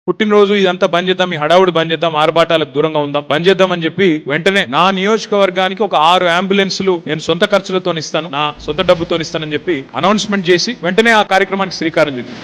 పుట్టినరోజు ఇదంతా బంద్ చేద్దాం, ఈ హడావుడి బంద్ చేద్దాం, ఆర్భాటాలకు దూరంగా ఉందాం, బంద్ చేద్దాం అని చెప్పి వెంటనే నా నియోజకవర్గానికి ఒక 6 అంబులెన్సులు నేను సొంత ఖర్చులతో ఇస్తాను, నా సొంత డబ్బుతో ఇస్తానని చెప్పి అనౌన్స్మెంట్ చేసి వెంటనే ఆ కార్యక్రమానికి శ్రీకారం చుట్టింది.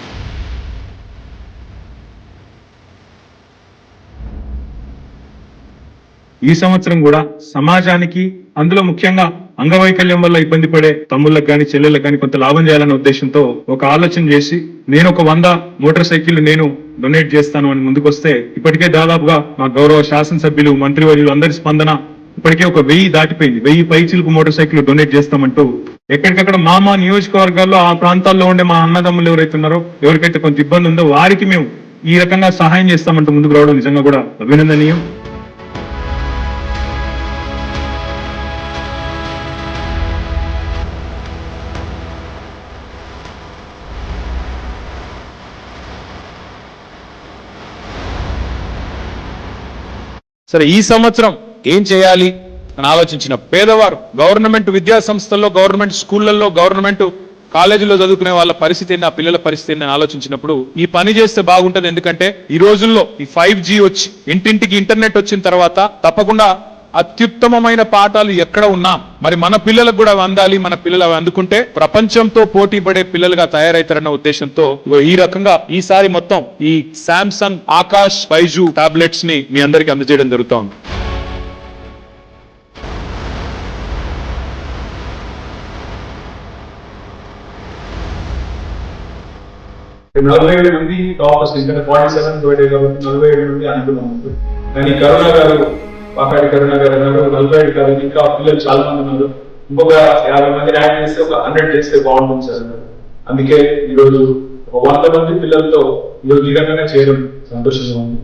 ఈ సంవత్సరం కూడా సమాజానికి, అందులో ముఖ్యంగా అంగవైకల్యం వల్ల ఇబ్బంది పడే తమ్ముళ్ళకి కానీ చెల్లెళ్ళకి కానీ కొంత లాభం చేయాలనే ఉద్దేశంతో ఒక ఆలోచన చేసి నేను ఒక 100 మోటార్ సైకిల్ నేను డొనేట్ చేస్తాను అని ముందుకొస్తే ఇప్పటికే దాదాపుగా మా గౌరవ శాసనసభ్యులు, మంత్రివర్యులు అందరి స్పందన ఇప్పటికే ఒక 1000 దాటిపోయింది. 1000 పైచిలకు మోటార్ సైకిల్ డొనేట్ చేస్తామంటూ ఎక్కడికక్కడ మా నియోజకవర్గాల్లో ఆ ప్రాంతాల్లో ఉండే మా అన్నదమ్ములు ఎవరైతే ఉన్నారో, ఎవరికైతే కొంత ఇబ్బంది ఉందో వారికి మేము ఈ రకంగా సహాయం చేస్తామంటూ ముందుకు రావడం నిజంగా కూడా అభినందనీయం. సరే, ఈ సంవత్సరం ఏం చేయాలి అని ఆలోచించిన పేదవారు గవర్నమెంట్ విద్యా సంస్థల్లో, గవర్నమెంట్ స్కూళ్లలో, గవర్నమెంట్ కాలేజీలో చదువుకునే వాళ్ళ పరిస్థితి ఏంటి, ఆ పిల్లల పరిస్థితి ఏంటి అని ఆలోచించినప్పుడు ఈ పని చేస్తే బాగుంటది. ఎందుకంటే ఈ రోజుల్లో ఈ 5G వచ్చి ఇంటింటికి ఇంటర్నెట్ వచ్చిన తర్వాత తప్పకుండా అత్యుత్తమమైన పాఠాలు ఎక్కడ ఉన్నా మరి మన పిల్లలకు కూడా అందాలి. మన పిల్లలు అవి అందుకుంటే ప్రపంచంతో పోటీ పడే పిల్లలుగా తయారవుతారన్న ఉద్దేశంతో ఈ రకంగా ఈసారి మొత్తం ఈ శాంసంగ్ ఆకాష్ బైజు టాబ్లెట్స్ ని మీ అందరికి అందజేయడం జరుగుతోంది. నలభై 47 మంది టాపర్స్, ఇంకా 47 కాబట్టి 47 మంది అనుకున్నాం. కానీ కరుణ గారు, పాకాడి కరుణ గారు అన్నారు 45 కాదు, ఇంకా పిల్లలు చాలా మంది ఉన్నారు, ఇంకొక 50 మంది యాడ్ చేస్తే ఒక 100 చేస్తే బాగుంటుంది సార్ అన్నారు. అందుకే ఈరోజు 100 మంది పిల్లలతో ఈరోజు ఈ రకంగా చేయడం సంతోషంగా ఉంది.